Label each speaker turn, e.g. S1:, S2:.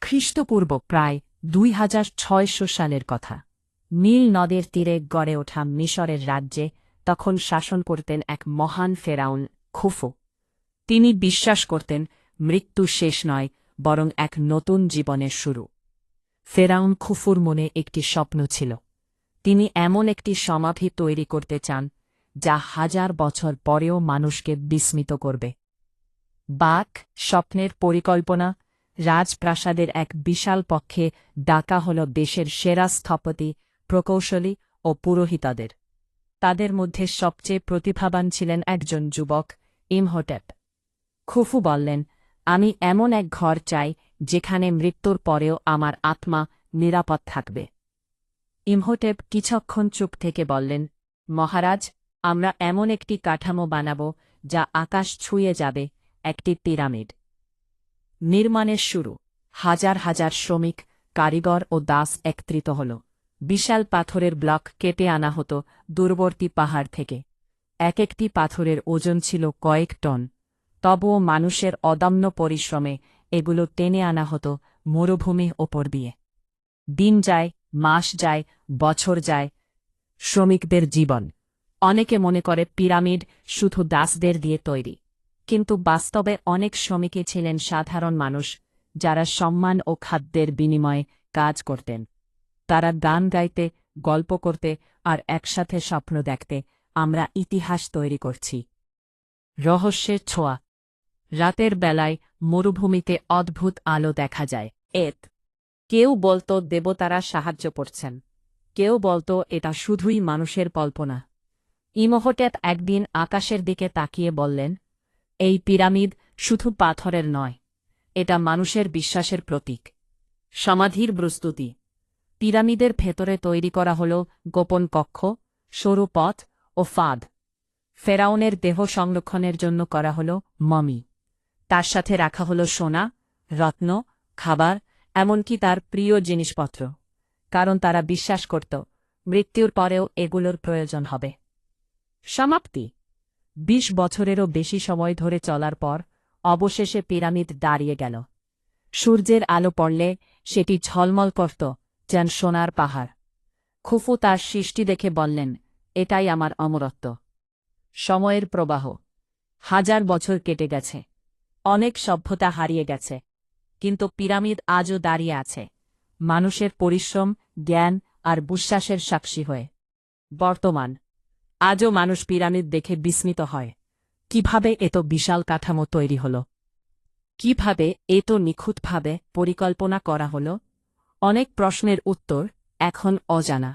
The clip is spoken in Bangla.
S1: খ্রিস্টপূর্ব প্রায় 2600 সালের কথা। নীল নদের তীরে গড়ে ওঠা মিশরের রাজ্যে তখন শাসন করতেন এক মহান ফেরাউন খুফু। তিনি বিশ্বাস করতেন মৃত্যু শেষ নয়, বরং এক নতুন জীবনের শুরু। ফেরাউন খুফুর মনে একটি স্বপ্ন ছিল। তিনি এমন একটি সমাধি তৈরি করতে চান যা 1000 বছর পরেও মানুষকে বিস্মিত করবে। বাক স্বপ্নের পরিকল্পনা রাজপ্রাসাদের এক বিশাল পক্ষে ডাকা হল দেশের সেরা স্থপতি, প্রকৌশলী ও পুরোহিতদের। তাদের মধ্যে সবচেয়ে প্রতিভাবান ছিলেন একজন যুবক, ইমহোটেপ। খুফু বললেন, আমি এমন এক ঘর চাই যেখানে মৃত্যুর পরেও আমার আত্মা নিরাপদ থাকবে। ইমহোটেপ কিছুক্ষণ চুপ থেকে বললেন, মহারাজ, আমরা এমন একটি কাঠামো বানাব যা আকাশ ছুঁয়ে যাবে, একটি পিরামিড। নির্মাণের শুরু। হাজার হাজার শ্রমিক, কারিগর ও দাস একত্রিত হল। বিশাল পাথরের ব্লক কেটে আনা হতো দূরবর্তী পাহাড় থেকে। এক একটি পাথরের ওজন ছিল কয়েক টন। তবুও মানুষের অদম্য পরিশ্রমে এগুলো টেনে আনা হতো মরুভূমির ওপর দিয়ে। দিন যায়, মাস যায়, বছর যায়। শ্রমিকদের জীবন। অনেকে মনে করে পিরামিড শুধু দাসদের দিয়ে তৈরি, কিন্তু বাস্তবে অনেক শ্রমিকই ছিলেন সাধারণ মানুষ, যারা সম্মান ও খাদ্যের বিনিময়ে কাজ করতেন। তারা গান গাইতে, গল্প করতে আর একসাথে স্বপ্ন দেখতে আমরা ইতিহাস তৈরি করছি। রহস্যের ছোঁয়া। রাতের বেলায় মরুভূমিতে অদ্ভুত আলো দেখা যায়। কেউ বলতো দেবতারা সাহায্য করছেন, কেউ বলতো এটা শুধুই মানুষের কল্পনা। ইমহোটেপ একদিন আকাশের দিকে তাকিয়ে বললেন, এই পিরামিড শুধু পাথরের নয়, এটা মানুষের বিশ্বাসের প্রতীক। সমাধির প্রস্তুতি। পিরামিডের ভেতরে তৈরি করা হল গোপন কক্ষ, সরু পথ ও ফাঁদ। ফেরাউনের দেহ সংরক্ষণের জন্য করা হল মমি। তার সাথে রাখা হল সোনা, রত্ন, খাবার, এমনকি তার প্রিয় জিনিসপত্র, কারণ তারা বিশ্বাস করত মৃত্যুর পরেও এগুলোর প্রয়োজন হবে। সমাপ্তি। 20 বছরেরও বেশি সময় ধরে চলার পর অবশেষে পিরামিড দাঁড়িয়ে গেল। সূর্যের আলো পড়লে সেটি ঝলমল করত যেন সোনার পাহাড়। খুফু তার সৃষ্টি দেখে বললেন, এটাই আমার অমরত্ব। সময়ের প্রবাহ। 1000 বছর কেটে গেছে। অনেক সভ্যতা হারিয়ে গেছে, কিন্তু পিরামিড আজও দাঁড়িয়ে আছে, মানুষের পরিশ্রম, জ্ঞান আর বিশ্বাসের সাক্ষী হয়ে। বর্তমান। আজও মানুষ পিরামিড দেখে বিস্মিত হয়। কিভাবে এত বিশাল কাঠামো তৈরি হল? কিভাবে এত নিখুঁতভাবে পরিকল্পনা করা হল? অনেক প্রশ্নের উত্তর এখন অজানা।